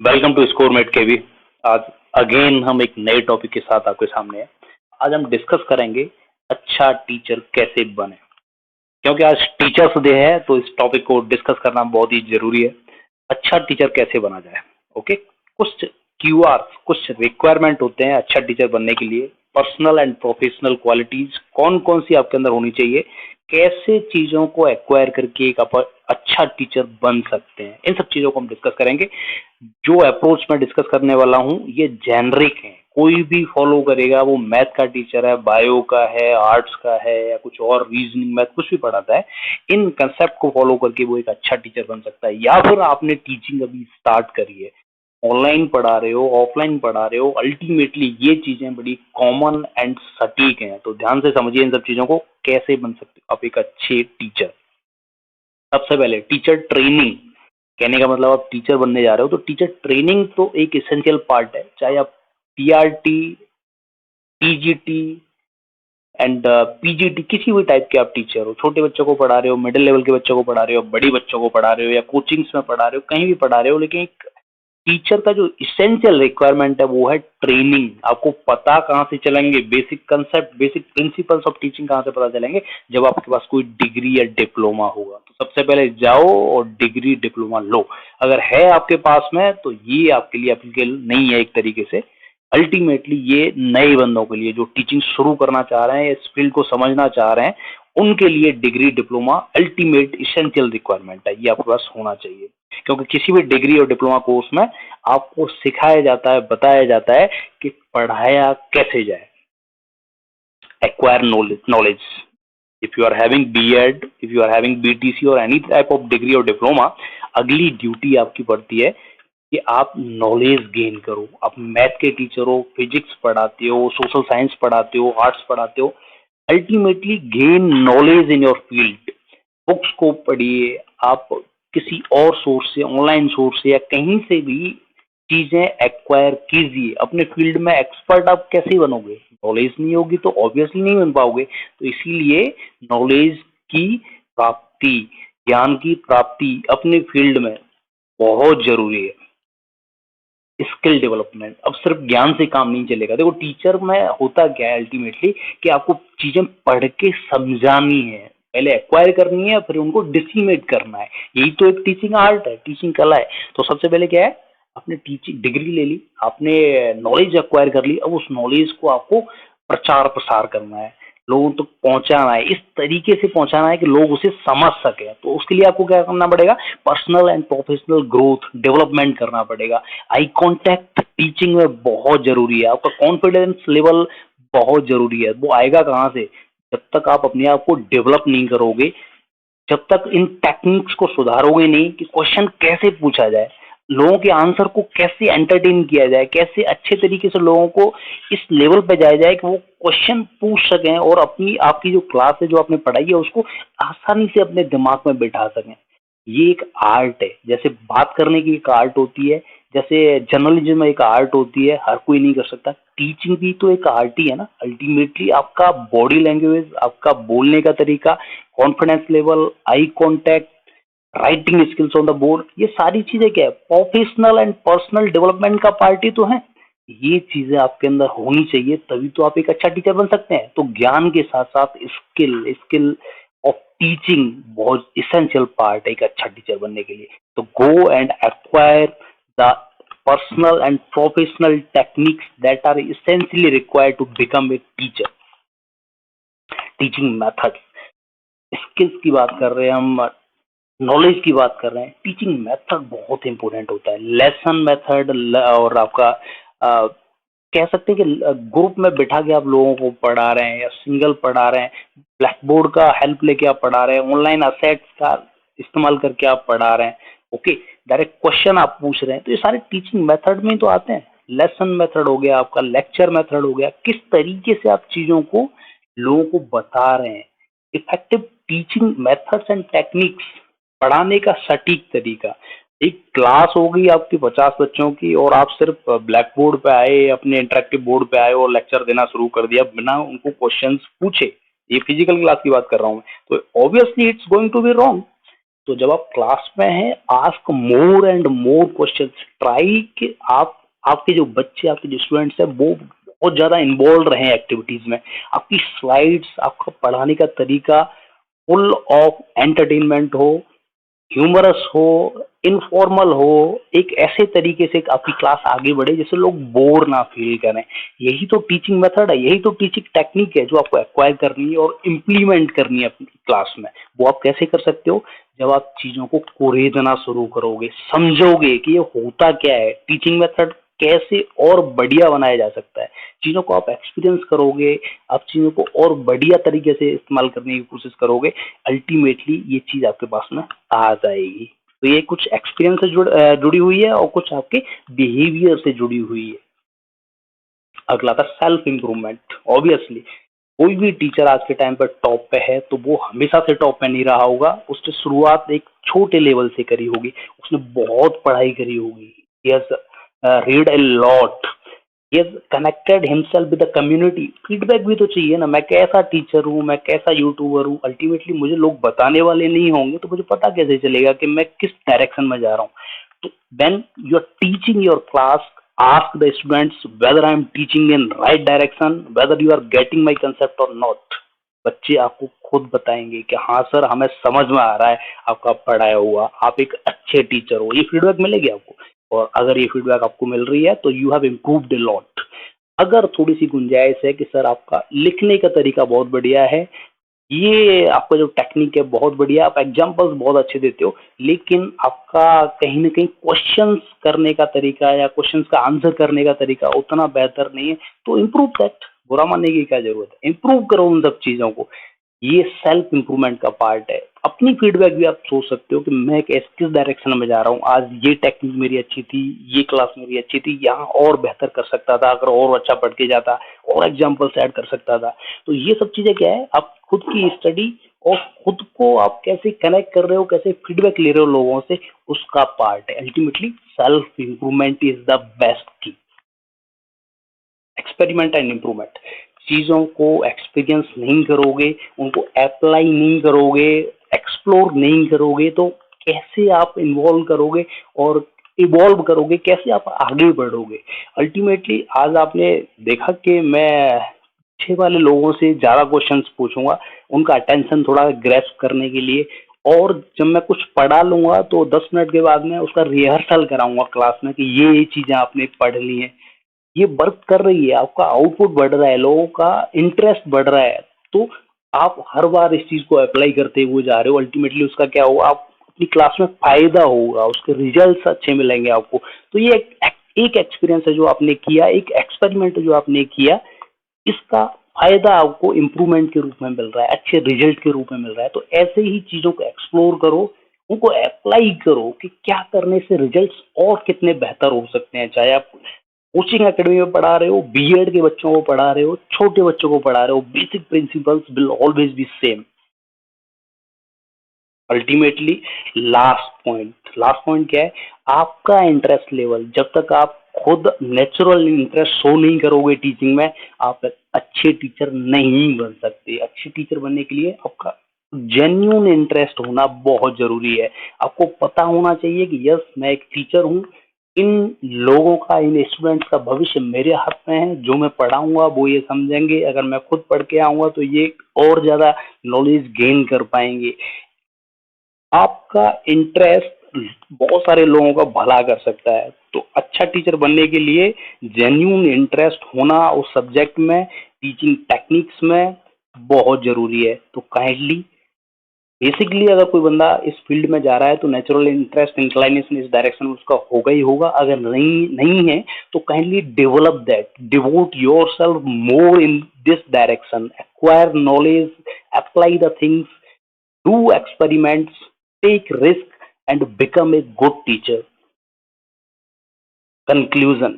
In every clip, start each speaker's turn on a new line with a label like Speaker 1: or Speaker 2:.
Speaker 1: Welcome to स्कोरमेट केवी। आज again हम एक नए टॉपिक के साथ आपके सामने हैं। आज हम डिस्कस करेंगे अच्छा टीचर कैसे बने, क्योंकि आज टीचर्स डे है तो इस टॉपिक को डिस्कस करना बहुत ही जरूरी है। अच्छा टीचर कैसे बना जाए। ओके, कुछ क्यूआर कुछ रिक्वायरमेंट होते हैं अच्छा टीचर बनने के लिए। पर्सनल एंड प्रोफेशनल क्वालिटीज कौन कौन सी आपके अंदर होनी चाहिए, कैसे चीजों को एक्वायर करके एक अच्छा टीचर बन सकते हैं, इन सब चीजों को हम डिस्कस करेंगे। जो अप्रोच मैं डिस्कस करने वाला हूँ ये जेनरिक है, कोई भी फॉलो करेगा, वो मैथ का टीचर है, बायो का है, आर्ट्स का है या कुछ और रीजनिंग मैथ कुछ भी पढ़ाता है, इन कंसेप्ट को फॉलो करके वो एक अच्छा टीचर बन सकता है। या फिर आपने टीचिंग अभी स्टार्ट करी है, ऑनलाइन पढ़ा रहे हो, ऑफलाइन पढ़ा रहे हो, अल्टीमेटली ये चीजें बड़ी कॉमन एंड सटीक हैं। तो ध्यान से समझिए इन सब चीजों को, कैसे बन सकते हो आप एक अच्छे टीचर। सबसे पहले टीचर ट्रेनिंग, कहने का मतलब आप टीचर बनने जा रहे हो तो टीचर ट्रेनिंग तो एक इसेंशियल पार्ट है। चाहे आप पीआरटी, टीजीटी एंड पीजीटी किसी भी टाइप के आप टीचर हो, छोटे बच्चों को पढ़ा रहे हो, मिडिल लेवल के बच्चों को पढ़ा रहे हो, बड़ी बच्चों को पढ़ा रहे हो या कोचिंग्स में पढ़ा रहे हो, कहीं भी पढ़ा रहे हो, लेकिन एक टीचर का जो इसेंशियल रिक्वायरमेंट है वो है ट्रेनिंग। आपको पता कहाँ से चलेंगे, basic concept, basic principles of teaching कहाँ से पता चलेंगे, जब आपके पास कोई डिग्री या डिप्लोमा होगा। तो सबसे पहले जाओ और डिग्री डिप्लोमा लो। अगर है आपके पास में तो ये आपके लिए एप्लीकेबल नहीं है एक तरीके से। अल्टीमेटली ये नए बंदों के लिए जो टीचिंग शुरू करना चाह रहे हैं, इस फील्ड को समझना चाह रहे हैं, उनके लिए degree diploma ultimate essential requirement है, ये आपके पास होना चाहिए। क्योंकि किसी भी डिग्री और डिप्लोमा कोर्स में आपको सिखाया जाता है, बताया जाता है कि पढ़ाया कैसे जाए। Acquire knowledge, if you are having B.Ed, if you are having BTC or any type of degree or diploma, अगली ड्यूटी आपकी पड़ती है कि आप नॉलेज गेन करो। आप मैथ के टीचर हो, फिजिक्स पढ़ाते हो, सोशल साइंस पढ़ाते हो, आर्ट्स पढ़ाते हो, ultimately gain knowledge in your field. Books को पढ़िए, आप किसी और सोर्स से, ऑनलाइन सोर्स से या कहीं से भी चीजें एक्वायर कीजिए। अपने फील्ड में एक्सपर्ट आप कैसे बनोगे, नॉलेज नहीं होगी तो ऑब्वियसली नहीं बन पाओगे। तो इसीलिए नॉलेज की प्राप्ति, ज्ञान की प्राप्ति अपने फील्ड में बहुत जरूरी है। स्किल डेवलपमेंट, अब सिर्फ ज्ञान से काम नहीं चलेगा। देखो टीचर में होता क्या है अल्टीमेटली, कि आपको चीजें पढ़ के समझानी है, पहले एक्वायर करनी है, फिर उनको डिसीमेट करना है। यही तो एक टीचिंग आर्ट है, टीचिंग कला है। तो सबसे पहले क्या है, आपने टीचिंग डिग्री ले ली, आपने नॉलेज एक्वायर कर ली, अब उस नॉलेज को आपको प्रचार प्रसार करना है, लोगों तक पहुंचाना है, इस तरीके से पहुंचाना है कि लोग उसे समझ सके। तो उसके लिए आपको क्या करना पड़ेगा, personal and professional growth development करना पड़ेगा। आई कांटेक्ट टीचिंग में बहुत जरूरी है। आपका कॉन्फिडेंस लेवल बहुत जरूरी है। वो आएगा कहाँ से, जब तक आप अपने आप को डेवलप नहीं करोगे, जब तक इन टेक्निक्स को सुधारोगे नहीं कि क्वेश्चन कैसे पूछा जाए, लोगों के आंसर को कैसे एंटरटेन किया जाए, कैसे अच्छे तरीके से लोगों को इस लेवल पे जाया जाए कि वो क्वेश्चन पूछ सकें और अपनी आपकी जो क्लास है, जो आपने पढ़ाई है, उसको आसानी से अपने दिमाग में बैठा सकें। ये एक आर्ट है। जैसे बात करने की एक आर्ट होती है, जैसे जर्नलिज्म में एक आर्ट होती है, हर कोई नहीं कर सकता। टीचिंग भी तो एक आर्ट ही है ना। अल्टीमेटली आपका बॉडी लैंग्वेज, आपका बोलने का तरीका, confidence level, eye contact, writing skills on the board, ये सारी चीजें क्या है, प्रोफेशनल एंड पर्सनल डेवलपमेंट का पार्ट ही तो है। ये चीजें आपके अंदर होनी चाहिए, तभी तो आप एक अच्छा टीचर बन सकते हैं। तो ज्ञान के साथ साथ स्किल स्किल ऑफ टीचिंग बहुत इसेंशियल पार्ट है एक अच्छा टीचर बनने के लिए। तो go and acquire the personal and professional techniques that are essentially required to become a teacher. Teaching method, skills की बात कर रहे हैं हम, नॉलेज की बात कर रहे हैं, टीचिंग मेथड बहुत इंपॉर्टेंट होता है। लेसन मेथड और आपका कह सकते हैं कि ग्रुप में बिठा के आप लोगों को पढ़ा रहे हैं या सिंगल पढ़ा रहे हैं, ब्लैक बोर्ड का हेल्प लेके आप पढ़ा रहे हैं, ऑनलाइन असेट्स का इस्तेमाल करके आप पढ़ा रहे हैं, ओके, डायरेक्ट क्वेश्चन आप पूछ रहे हैं, तो ये सारे टीचिंग मेथड में तो आते हैं। लेसन मेथड हो गया आपका, लेक्चर मेथड हो गया, किस तरीके से आप चीजों को लोगों को बता रहे हैं। Effective teaching methods and techniques, पढ़ाने का सटीक तरीका। एक क्लास हो गई आपकी 50 बच्चों की और आप सिर्फ ब्लैक बोर्ड पे आए, अपने इंटरेक्टिव बोर्ड पे आए और लेक्चर देना शुरू कर दिया बिना उनको क्वेश्चंस पूछे, ये फिजिकल क्लास की बात कर रहा हूँ मैं, तो obviously it's going to be wrong. तो जब आप क्लास में हैं, ask more and more questions, try कि आप आपके जो बच्चे, आपके जो स्टूडेंट्स हैं, वो बहुत ज़्यादा इन्वॉल्व रहें एक्टिविटीज़ में। आपकी स्लाइड्स, आपका पढ़ाने का तरीका फुल ऑफ एंटरटेनमेंट हो, ह्यूमरस हो, इनफॉर्मल हो, एक ऐसे तरीके से आपकी क्लास आगे बढ़े जिससे लोग बोर ना फील करें। यही तो टीचिंग मेथड है, यही तो टीचिंग टेक्निक है जो आपको एक्वायर करनी है और इम्प्लीमेंट करनी है अपनी क्लास में। वो आप कैसे कर सकते हो? जब आप चीज़ों को कुरेदना शुरू करोगे, समझोगे कि ये होता क्या है, टीचिंग मेथड कैसे और बढ़िया बनाया जा सकता है, चीज़ों को आप एक्सपीरियंस करोगे, आप चीज़ों को और बढ़िया तरीके से इस्तेमाल करने की कोशिश करोगे, अल्टीमेटली ये चीज़ आपके पास में आ जाएगी। तो ये कुछ एक्सपीरियंस से जुड़ी हुई है और कुछ आपके बिहेवियर से जुड़ी हुई है। अगला था सेल्फ इम्प्रूवमेंट। ऑब्वियसली कोई भी टीचर आज के टाइम पर टॉप पे है तो वो हमेशा से टॉप पे नहीं रहा होगा। उसने शुरुआत एक छोटे लेवल से करी होगी, उसने बहुत पढ़ाई करी होगी, he has read a lot, he has connected himself with the community। Feedback भी तो चाहिए ना, मैं कैसा टीचर हूँ, मैं कैसा यूट्यूबर हूँ, अल्टीमेटली मुझे लोग बताने वाले नहीं होंगे तो मुझे पता कैसे चलेगा कि मैं किस डायरेक्शन में जा रहा हूँ। तो when you are teaching your class, ask the students whether I am teaching in right direction, whether you are getting my concept or not। बच्चे आपको खुद बताएंगे कि हाँ सर, हमें समझ में आ रहा है आपका पढ़ाया हुआ, आप एक अच्छे टीचर हो। ये फीडबैक मिलेगी आपको, और अगर ये फीडबैक आपको मिल रही है तो you have improved a lot. अगर थोड़ी सी गुंजाइश है कि सर आपका लिखने का तरीका बहुत बढ़िया है, ये आपका जो टेक्निक है बहुत बढ़िया, आप एग्जांपल्स बहुत अच्छे देते हो, लेकिन आपका कहीं न कहीं क्वेश्चंस करने का तरीका या क्वेश्चंस का आंसर करने का तरीका उतना बेहतर नहीं है, तो इम्प्रूव दैट। बुरा मानने की क्या ज़रूरत है? इम्प्रूव करो उन सब चीज़ों को। ये सेल्फ इम्प्रूवमेंट का पार्ट है। अपनी फीडबैक भी आप सोच सकते हो कि मैं किस डायरेक्शन में जा रहा हूँ। आज ये टेक्निक मेरी अच्छी थी, ये क्लास मेरी अच्छी थी, यहाँ और बेहतर कर सकता था, अगर और अच्छा पढ़ के जाता, और एग्जाम्पल्स ऐड कर सकता था। तो ये सब चीज़ें क्या है, आप खुद की स्टडी और खुद को आप कैसे कनेक्ट कर रहे हो, कैसे फीडबैक ले रहे हो लोगों से, उसका पार्ट है। Ultimately self improvement is the best की। एक्सपेरिमेंट एंड इम्प्रूवमेंट, चीज़ों को एक्सपीरियंस नहीं करोगे, उनको अप्लाई नहीं करोगे, एक्सप्लोर नहीं करोगे, तो कैसे आप इन्वॉल्व करोगे और इवॉल्व करोगे, कैसे आप आगे बढ़ोगे? अल्टीमेटली आज आपने देखा कि मैं अच्छे वाले लोगों से ज़्यादा क्वेश्चंस पूछूंगा, उनका अटेंशन थोड़ा ग्रैस्प करने के लिए, और जब मैं कुछ पढ़ा लूंगा तो 10 मिनट के बाद में उसका रिहर्सल कराऊंगा क्लास में कि ये चीज़ें आपने पढ़ ली हैं, ये वर्क कर रही है, आपका आउटपुट बढ़ रहा है, लोगों का इंटरेस्ट बढ़ रहा है, तो आप हर बार इस चीज को अप्लाई करते हुए जा रहे हो। अल्टीमेटली उसका क्या होगा, आप अपनी क्लास में फायदा होगा, उसके रिजल्ट्स अच्छे मिलेंगे आपको। तो ये एक एक्सपीरियंस है जो आपने किया, एक एक्सपेरिमेंट जो आपने किया, इसका फायदा आपको इम्प्रूवमेंट के रूप में मिल रहा है, अच्छे रिजल्ट के रूप में मिल रहा है। तो ऐसे ही चीजों को एक्सप्लोर करो, उनको अप्लाई करो कि क्या करने से रिजल्ट्स और कितने बेहतर हो सकते हैं। चाहे आप कोचिंग एकेडमी में पढ़ा रहे हो, बीएड के बच्चों को पढ़ा रहे हो, छोटे बच्चों को पढ़ा रहे हो, basic principles will always be same. Ultimately last point क्या है, आपका इंटरेस्ट लेवल। जब तक आप खुद नेचुरल इंटरेस्ट शो नहीं करोगे टीचिंग में, आप एक अच्छे टीचर नहीं बन सकते। अच्छे टीचर बनने के लिए आपका जेन्यून इंटरेस्ट होना बहुत जरूरी है। आपको पता होना चाहिए कि यस, मैं एक टीचर हूँ, इन लोगों का, इन स्टूडेंट्स का भविष्य मेरे हाथ में है, जो मैं पढ़ाऊंगा वो ये समझेंगे, अगर मैं खुद पढ़ के आऊंगा तो ये और ज्यादा नॉलेज गेन कर पाएंगे। आपका इंटरेस्ट बहुत सारे लोगों का भला कर सकता है। तो अच्छा टीचर बनने के लिए जेन्यून इंटरेस्ट होना उस सब्जेक्ट में, टीचिंग टेक्निक्स में बहुत जरूरी है। तो काइंडली, बेसिकली अगर कोई बंदा इस फील्ड में जा रहा है तो नेचुरल इंटरेस्ट, इंक्लाइनेशन इस डायरेक्शन में उसका होगा ही होगा। अगर नहीं नहीं है तो kindly develop that, devote yourself more in this direction, acquire knowledge, apply the things, do experiments, take risk and become a good teacher। Conclusion,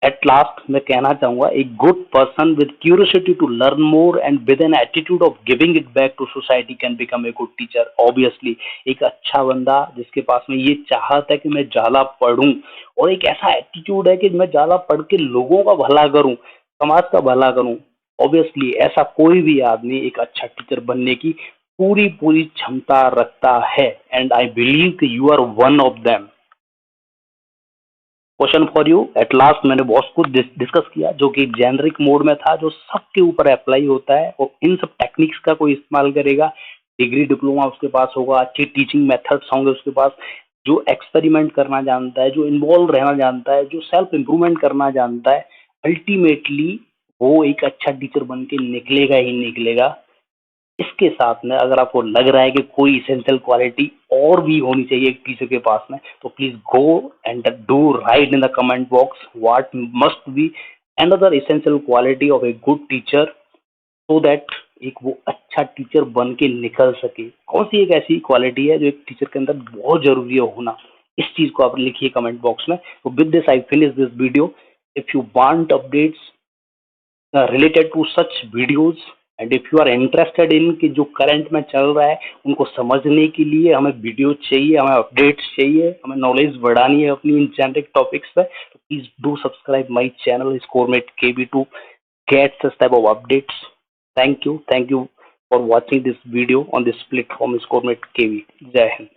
Speaker 1: at last मैं कहना चाहूंगा, a good person with curiosity to learn more and with an attitude of giving it back to society can become a good teacher। Obviously एक अच्छा बंदा जिसके पास में ये चाहत है कि मैं ज्यादा पढूं, और एक ऐसा एटीट्यूड है कि मैं ज्यादा पढ़ के लोगों का भला करूं, समाज का भला करूं, ऑब्वियसली ऐसा कोई भी आदमी एक अच्छा टीचर बनने की पूरी पूरी क्षमता रखता है एंड आई बिलीव कि you are one of them. Question for you, at last मैंने बहुत कुछ डिस्कस किया जो कि जेनरिक मोड में था, जो सबके ऊपर अप्लाई होता है, और इन सब टेक्निक्स का कोई इस्तेमाल करेगा, डिग्री डिप्लोमा उसके पास होगा, अच्छी टीचिंग मेथड्स होंगे उसके पास, जो एक्सपेरिमेंट करना जानता है, जो इन्वॉल्व रहना जानता है, जो सेल्फ इम्प्रूवमेंट करना जानता है, अल्टीमेटली वो एक अच्छा टीचर बन के निकलेगा ही निकलेगा। इसके साथ में अगर आपको लग रहा है कि कोई इसेंशियल क्वालिटी और भी होनी चाहिए एक टीचर के पास में, तो please go and do right in the comment box what must be another essential quality of a good teacher, so that एक वो अच्छा टीचर बन के निकल सके। कौन सी एक ऐसी क्वालिटी है जो एक टीचर के अंदर बहुत जरूरी है होना, इस चीज को आप लिखिए कमेंट बॉक्स में। तो with this I finish this video. If you want updates related to such videos and if you are interested in कि जो करंट में चल रहा है उनको समझने के लिए हमें वीडियो चाहिए, हमें अपडेट्स चाहिए, हमें नॉलेज बढ़ानी है अपनी इन जेनरिक टॉपिक्स पे, तो please do subscribe my channel Scoremate KB to get such type of updates. Thank you for watching this video on this platform Scoremate KB. जय हिंद।